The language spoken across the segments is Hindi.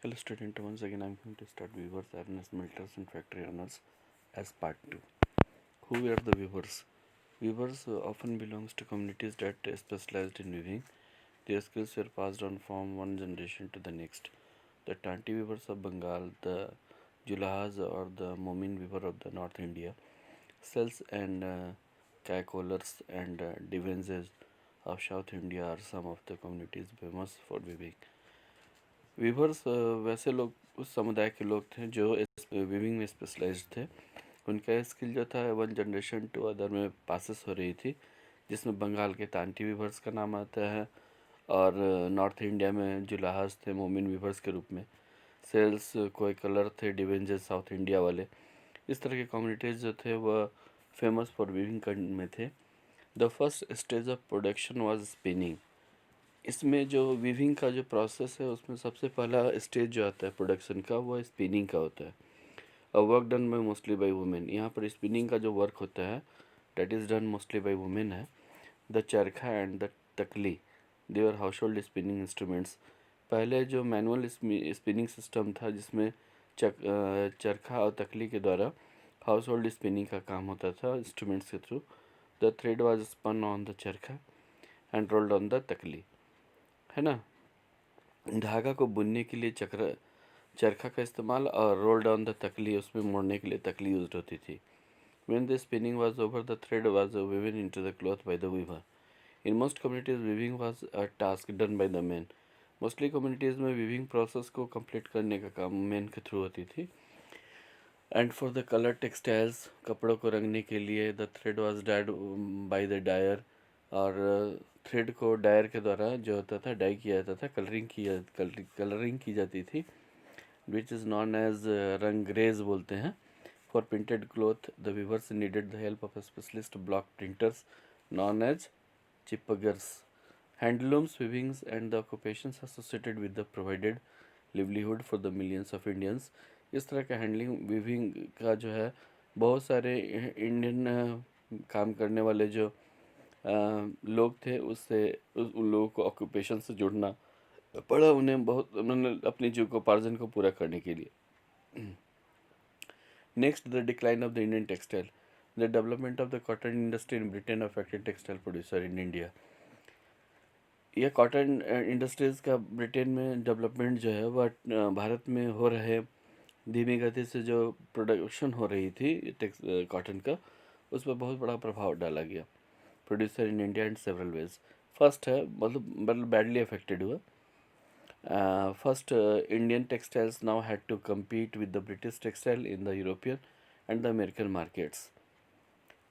Hello student, once again I am going to start weavers, awareness, smelters and factory owners as part 2. Who were the weavers? Weavers often belongs to communities that specialized in weaving. Their skills were passed on from one generation to the next. The Tanti weavers of Bengal, the Julahas or the Momin weaver of the North India, cells and cacolers and divances of South India are some of the communities famous for weaving. Weavers वैसे लोग उस समुदाय के लोग थे जो वीविंग में स्पेशलाइज्ड थे। उनका स्किल जो था वन जनरेशन टू अदर में पासेस हो रही थी, जिसमें बंगाल के तांती वीवर्स का नाम आता है और नॉर्थ इंडिया में जुलाहास थे मोमिन वीवर्स के रूप में, सेल्स कोई कलर थे डिवेंजेस साउथ इंडिया वाले। इस तरह के कम्युनिटीज़ जो थे वह फेमस फॉर वीविंग में थे। The first stage of production was spinning. इसमें जो वीविंग का जो प्रोसेस है उसमें सबसे पहला स्टेज जो आता है प्रोडक्शन का वो स्पिनिंग का होता है। Work done by mostly by women. यहाँ पर स्पिनिंग का जो वर्क होता है that is done mostly by women है। द चरखा एंड द तकली देवर हाउस होल्ड स्पिनिंग इंस्ट्रूमेंट्स। पहले जो मैनुअल स्पिनिंग सिस्टम था जिसमें चरखा और तकली के द्वारा हाउस होल्ड स्पिनिंग का काम होता था इंस्ट्रूमेंट्स के थ्रू। The thread was spun on the charkha and rolled on the takli, है ना। धागा को बुनने के लिए चरखा का इस्तेमाल और रोल डाउन द तकली, उसमें मोड़ने के लिए तकली यूज होती थी। When the spinning was over, the thread was woven into the cloth by the weaver. In most communities, weaving was a task done by the men. Mostly communities में वीविंग प्रोसेस को कंप्लीट करने का काम मेन के थ्रू होती थी। And for the colour textiles, कपड़ों को रंगने के लिए the thread was died by the dire, और थ्रेड को डायर के द्वारा जो होता था डाई किया जाता था, कलरिंग की जाती थी, विच इज़ नॉन एज रंगरेज बोलते हैं। For printed cloth the weavers needed the help of specialist block printers known as चिपगर्स। Handlooms, weavings and the occupations associated with the provided livelihood for the millions of Indians. इस तरह का हैंडलिंग वीविंग का जो है बहुत सारे इंडियन काम करने वाले जो लोग थे उससे उन लोगों को ऑक्यूपेशन से जुड़ना पड़ा उन्हें बहुत, उन्होंने अपनी जीविकोपार्जन को पूरा करने के लिए। Next, the decline of the Indian textile. The development of the cotton industry in Britain affected textile producer in India. यह कॉटन इंडस्ट्रीज़ का ब्रिटेन में डेवलपमेंट जो है वह भारत में हो रहे धीमी गति से जो प्रोडक्शन हो रही थी कॉटन का, उस पर बहुत बड़ा प्रभाव डाला गया। Producer in India and several ways. First है मतलब बैडली अफेक्टेड हुआ। First, Indian textiles now had to compete with the British textile in the European and the American markets.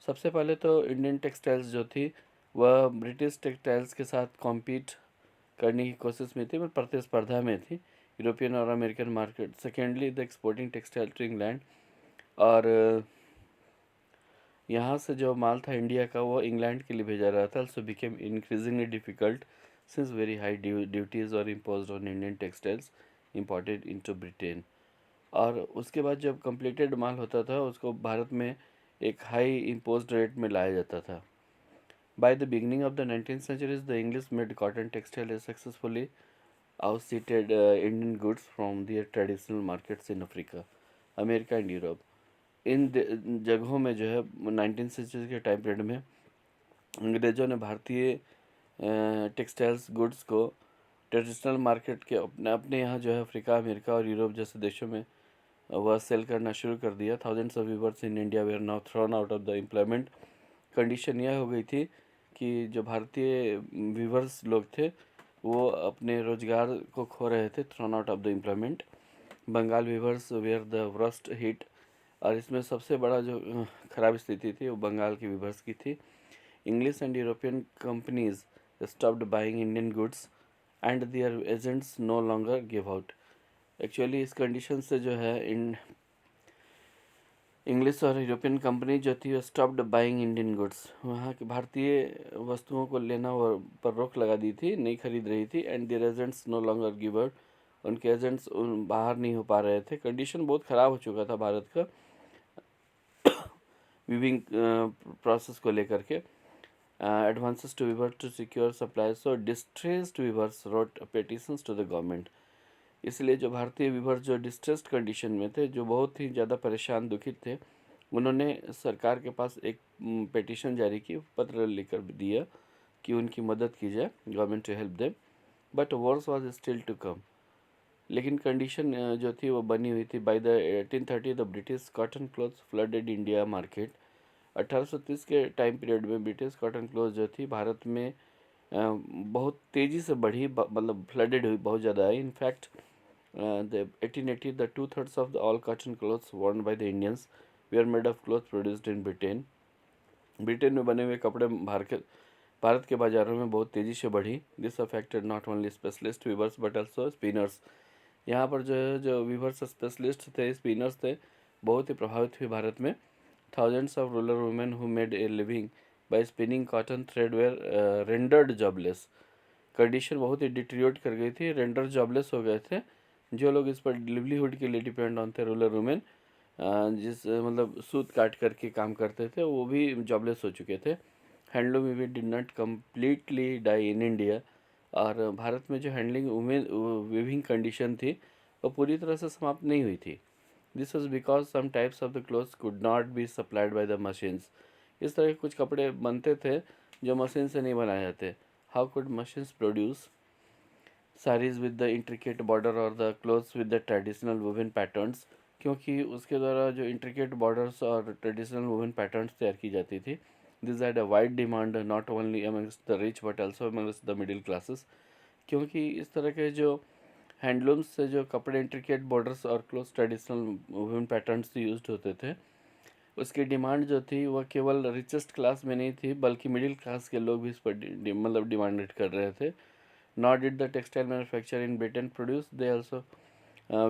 सबसे पहले तो इंडियन टेक्सटाइल्स जो थी वह ब्रिटिश टेक्सटाइल्स के साथ कॉम्पीट करने की कोशिश में थी, पर प्रतिस्पर्धा में थी यूरोपियन और American market. Secondly, the exporting textile to England, और यहाँ से जो माल था इंडिया का वो इंग्लैंड के लिए भेजा रहा था। So became increasingly difficult since very high duties और imposed on Indian textiles imported into Britain. और उसके बाद जब कंप्लीटेड माल होता था उसको भारत में एक हाई इम्पोज्ड रेट में लाया जाता था। By the beginning of the 19th centuries, the English made cotton textile successfully ousted Indian goods from their traditional markets in Africa, America and Europe. इन जगहों में जो है 19th सेंचुरी के टाइम पीरियड में अंग्रेज़ों ने भारतीय टेक्सटाइल्स गुड्स को ट्रेडिशनल मार्केट के अपने यहाँ जो है अफ्रीका, अमेरिका और यूरोप जैसे देशों में वह सेल करना शुरू कर दिया। Thousands of weavers in India were now thrown out of the employment. Condition यह हो गई थी कि जो भारतीय वीवर्स लोग थे वो अपने रोजगार को खो रहे थे, thrown out of the employment. Bengal weavers were the worst hit, और इसमें सबसे बड़ा जो ख़राब स्थिति थी वो बंगाल की वीवर्स की थी। English and European companies stopped buying Indian goods and their agents no longer give out. Actually इस कंडीशन से जो है इंग्लिश और यूरोपियन कंपनी जो थी वो स्टॉप्ड बाइंग इंडियन गुड्स, वहाँ की भारतीय वस्तुओं को लेना पर रोक लगा दी थी, नहीं खरीद रही थी। And their agents no longer give out, उनके एजेंट्स बाहर नहीं हो पा रहे थे। कंडीशन बहुत ख़राब हो चुका था भारत का वीविंग प्रोसेस को लेकर के। Advances to weaver to secure supply, so distressed weavers wrote petitions to the government. इसलिए जो भारतीय वीवर्स जो डिस्ट्रेस्ड कंडीशन में थे, जो बहुत ही ज़्यादा परेशान दुखित थे, उन्होंने सरकार के पास एक पिटीशन जारी की, पत्र लिखकर दिया कि उनकी मदद की जाए, government to help them, but worse was still to come. लेकिन कंडीशन जो थी वो बनी हुई थी। By the 1830 the British cotton cloths flooded India market. 1830 के टाइम पीरियड में ब्रिटिश कॉटन क्लॉथ जो थी भारत में बहुत तेज़ी से बढ़ी, मतलब फ्लडेड हुई, बहुत ज़्यादा आई। In fact the 1880 the 2/3 of the all cotton cloths worn by the Indians were made of cloth produced in Britain. Britain में बने हुए कपड़े भारत के बाज़ारों में बहुत तेज़ी से बढ़ी। This affected not only specialist weavers but also spinners. यहाँ पर जो है, जो वीवर्स स्पेशलिस्ट थे, स्पिनर्स थे, बहुत ही प्रभावित हुए भारत में। Thousands of rural women who made a living by spinning cotton thread were rendered jobless. Condition बहुत ही डिटीरियोरेट कर गई थी, रेंडर जॉबलेस हो गए थे। जो लोग इस पर लिवलीहुड के लिए डिपेंड ऑन थे, रूरल वुमेन, मतलब सूत काट करके काम करते थे, वो भी जॉबलेस हो चुके थे। Handloom weaving did not completely die in India. और भारत में जो हैंडलिंग वीविंग कंडीशन थी वो पूरी तरह से समाप्त नहीं हुई थी। This was because some types of the clothes could not be supplied by the machines. इस तरह के कुछ कपड़े बनते थे जो मशीन से नहीं बनाए जाते। How could machines produce saris with the intricate border और the clothes with the traditional woven patterns? क्योंकि उसके द्वारा जो इंट्रिकेट बॉर्डर्स और ट्रेडिशनल वुवन पैटर्न्स तैयार की जाती थी। This had a wide demand not only amongst the rich but also amongst the middle classes. क्योंकि इस तरह के जो हैंडलूम्स से जो कपड़े इंट्रिकेट बॉर्डर्स और क्लोथ ट्रेडिशनल वुवन पैटर्न्स से यूज्ड होते थे, उसकी डिमांड जो थी वह केवल रिचेस्ट क्लास में नहीं थी, बल्कि मिडिल क्लास के लोग भी इस पर मतलब डिमांडेड कर रहे थे। Nor did the textile manufacturer in Britain produce, they also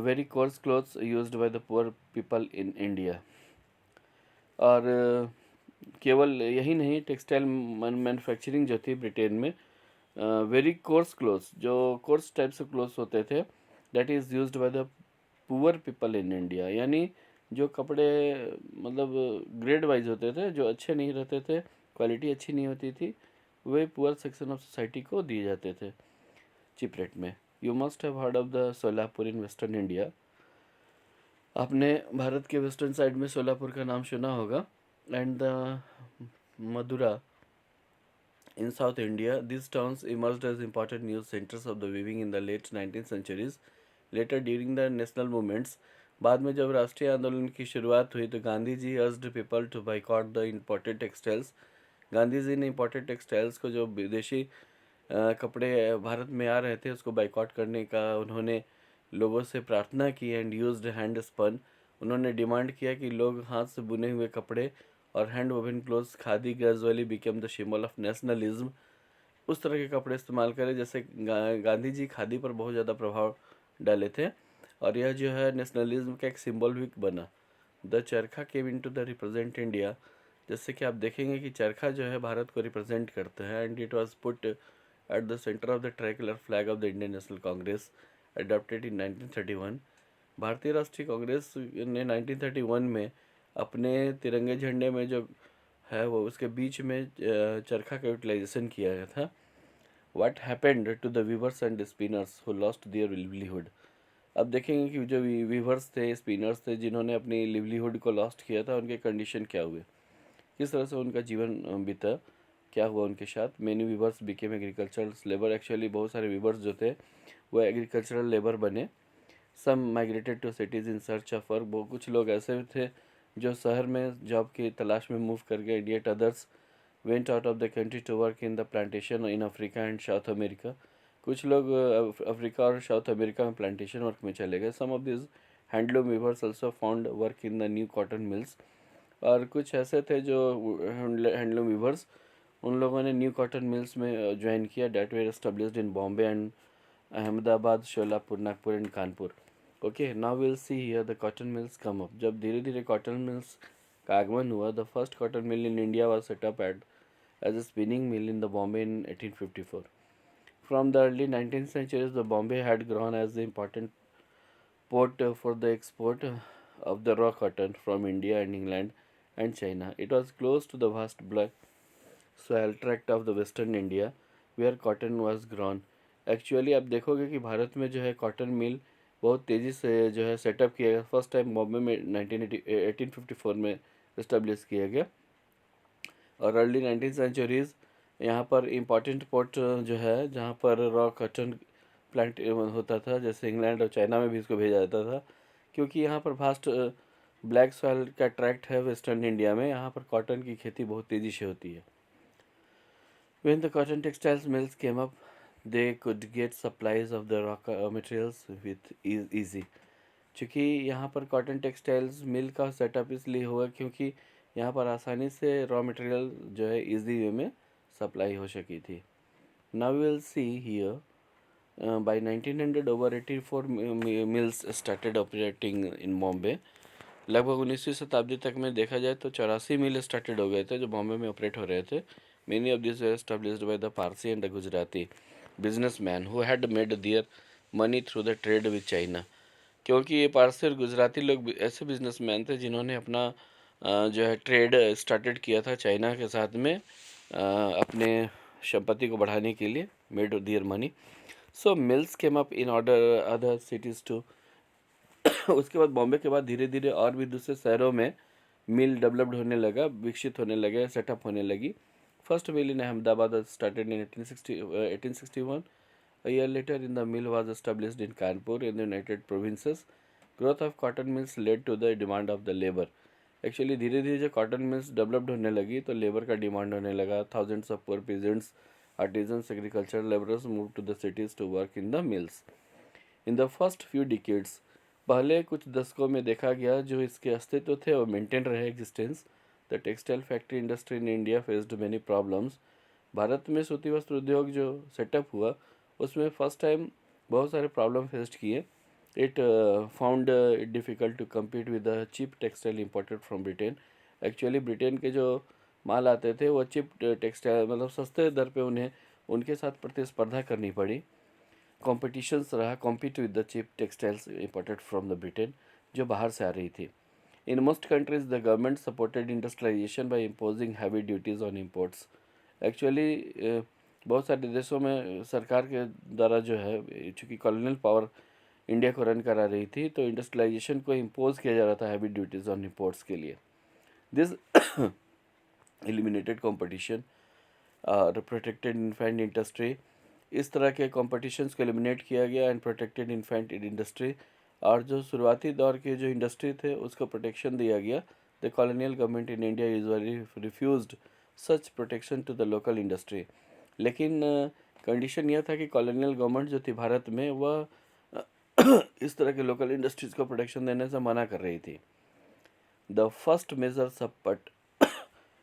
very coarse clothes used by the poor people in India। और केवल यही नहीं, टेक्सटाइल मैन्युफैक्चरिंग जो थी ब्रिटेन में, वेरी कोर्स क्लोथ्स, जो कोर्स टाइप से क्लोथ्स होते थे, that is used by the poor people in India. यानी जो कपड़े मतलब ग्रेड वाइज होते थे, जो अच्छे नहीं रहते थे, क्वालिटी अच्छी नहीं होती थी, वे पुअर सेक्शन ऑफ सोसाइटी को दिए जाते थे चीप रेट में। You must have heard of the Solapur in western India. आपने भारत के वेस्टर्न साइड में सोलापुर का नाम सुना होगा। And the Madura in South India. These towns emerged as important news centers of the weaving in the late 19th centuries. Later during the national movements, बाद में जब राष्ट्रीय आंदोलन की शुरुआत हुई तो Gandhi ji urged people to boycott the imported textiles. Gandhi ji ने इम्पोर्टेड टेक्सटाइल्स को, जो विदेशी कपड़े भारत में आ रहे थे, उसको बाइकॉट करने का उन्होंने लोगों से प्रार्थना की। And used hand spun. उन्होंने डिमांड किया कि लोग हाथ से बुने हुए कपड़े और hand woven clothes, khadi gradually became the symbol of nationalism. उस तरह के कपड़े इस्तेमाल करें जैसे गांधी जी खादी पर बहुत ज़्यादा प्रभाव डाले थे, और यह जो है नेशनलिज्म का एक सिंबल भी बना। द चरखा केम इन टू द रिप्रेजेंट इंडिया। जैसे कि आप देखेंगे कि चरखा जो है भारत को रिप्रेजेंट करता है। And it was put at the centre of the try colour flag of the Indian national Congress adopted in 1931। भारतीय राष्ट्रीय कांग्रेस ने 1931 में अपने तिरंगे झंडे में जो है वो उसके बीच में चरखा का यूटिलाइजेशन किया गया था। What happened to the weavers and spinners who lost their livelihood? अब देखेंगे कि जो वीवर्स थे, स्पिनर्स थे, जिन्होंने अपनी लिवलीहुड को लॉस्ट किया था, उनके कंडीशन क्या हुए, किस तरह से उनका जीवन बीता, क्या हुआ उनके साथ। Many weavers became agricultural labour. Actually बहुत सारे वीवर्स जो थे वो एग्रीकल्चरल लेबर बने। Some migrated to cities in search of work. बहुत कुछ लोग ऐसे थे जो शहर में जॉब की तलाश में मूव कर गए। Yet others went out of the country to work in the plantation in Africa and South America. कुछ लोग अफ्रीका और साउथ अमेरिका में प्लांटेशन वर्क में चले गए। Some of this handloom weavers also found work in the new cotton mills. और कुछ ऐसे थे जो हैंडलूम वीवर्स, उन लोगों ने न्यू कॉटन मिल्स में ज्वाइन किया, that were established in Bombay and Ahmedabad, Sholapur, Nagpur and Kanpur. Okay, now will see here the cotton mills come up. जब धीरे धीरे कॉटन मिल्स का आगमन हुआ, the first cotton mill in India was set up at as a spinning mill in the Bombay in 1854। From the early 19th centuries, the Bombay had grown as the important port for the export of the raw cotton from India and England and China. It was close to the vast black soil tract of the western India where cotton was grown. Actually आप देखोगे कि भारत में जो है कॉटन मिल बहुत तेज़ी से जो है सेटअप किया गया। फर्स्ट टाइम बॉम्बे में 1854 में इस्टेब्लिश किया गया। और अर्ली 19th सेंचुरीज़ यहाँ पर इम्पॉर्टेंट पोर्ट जो है जहाँ पर रॉ कॉटन प्लांट होता था, जैसे इंग्लैंड और चाइना में भी इसको भेजा जाता था, क्योंकि यहाँ पर भास्ट ब्लैक सॉइल का ट्रैक्ट है वेस्टर्न इंडिया में। यहाँ पर कॉटन की खेती बहुत तेज़ी से होती है। When the cotton textiles mills came up, they could get supplies of the raw materials with easy. चूँकि यहाँ पर कॉटन टेक्सटाइल्स मिल का सेटअप इसलिए हुआ क्योंकि यहाँ पर आसानी से रॉ मटेरियल जो है इजी वे में सप्लाई हो सकी थी। Now we will see here by 1900 over 84 mills started operating in Bombay. लगभग 19वीं शताब्दी तक में देखा जाए तो 84 मिल स्टार्टेड हो गए थे जो बॉम्बे में ऑपरेट हो रहे थे। Many of this were established by the Parsi and the Gujarati businessman who had made their money through the trade with China. क्योंकि ये पारसी और गुजराती लोग ऐसे बिजनेसमैन थे जिन्होंने अपना जो है ट्रेड स्टार्टेड किया था चाइना के साथ में अपने संपत्ति को बढ़ाने के लिए, made their money. So mills came up in order other cities too. उसके बाद बॉम्बे के बाद धीरे धीरे और भी दूसरे शहरों में मिल डेवलप्ड होने लगा, विकसित होने लगे, सेटअप होने लगी। First mill in Ahmedabad started in 1861. A year later, in the mill was established in Kanpur in the United Provinces. Growth of cotton mills led to the demand of the labor. Actually धीरे धीरे जब कॉटन मिल्स डेवलप्ड होने लगी तो लेबर का डिमांड होने लगा। Thousands of poor peasants, artisans, agricultural labourers move to the cities to work in the mills. In the first few decades, पहले कुछ दशकों में देखा गया जो इसके अस्तित्व थे और मेंटेन रहे existence. The textile factory industry in India faced many problems. Bharat में सूती वस्त्र उद्योग जो सेटअप हुआ उसमें फर्स्ट टाइम बहुत सारे प्रॉब्लम फेस्ड किए। It found it difficult to compete with the cheap textile imported from Britain. Actually Britain के जो माल आते थे वो चीप टेक्सटाइल मतलब सस्ते दर पे उन्हें उनके साथ प्रतिस्पर्धा करनी पड़ी। कॉम्पिटिशन्स रहा, compete with the cheap textiles imported from the Britain जो बाहर से आ रही थी। In most countries the government supported industrialization by imposing heavy duties on imports. Actually बहुत सारे देशों में सरकार के द्वारा जो है चूँकि कॉलोनियल पावर इंडिया को रन करा रही थी तो इंडस्ट्रियलाइजेशन को इम्पोज किया जा रहा था हैवी ड्यूटीज़ ऑन इम्पोर्ट्स के लिए। दिस एलिमिनेटेड कंपटीशन और प्रोटेक्टेड इन्फेंट इंडस्ट्री। इस तरह के कॉम्पिटिशन्स को एलिमिनेट किया गया एंड प्रोटेक्टेड इन्फेंट इंडस्ट्री। और जो शुरुआती दौर के जो इंडस्ट्री थे उसको प्रोटेक्शन दिया गया। The colonial government in India usually refused such protection to the local industry. लेकिन कंडीशन यह था कि कॉलोनियल गवर्नमेंट जो थी भारत में वह इस तरह के लोकल इंडस्ट्रीज़ को प्रोटेक्शन देने से मना कर रही थी। The first major support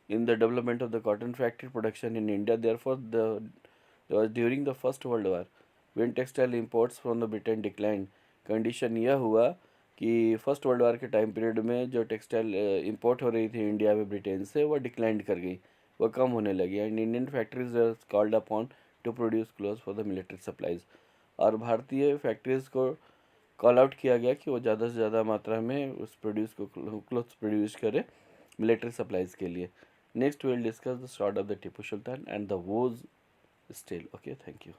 in the development of the cotton factory production in India. Therefore, was during the First World War, when textile imports from the Britain declined. Condition यह हुआ कि फर्स्ट वर्ल्ड वार के टाइम पीरियड में जो टेक्सटाइल इंपोर्ट हो रही थी इंडिया में ब्रिटेन से वह डिक्लाइन कर गई, वह कम होने लगी। And Indian factories were called upon two produce clothes for the military supplies. और भारतीय फैक्ट्रीज को कॉल आउट किया गया कि वो ज़्यादा से ज़्यादा मात्रा में उस क्लोथ्स प्रोड्यूस करें मिलिट्री सप्लाईज के लिए। Next, we will discuss the start of the Tipu Sultan and the wars still. Okay, thank you.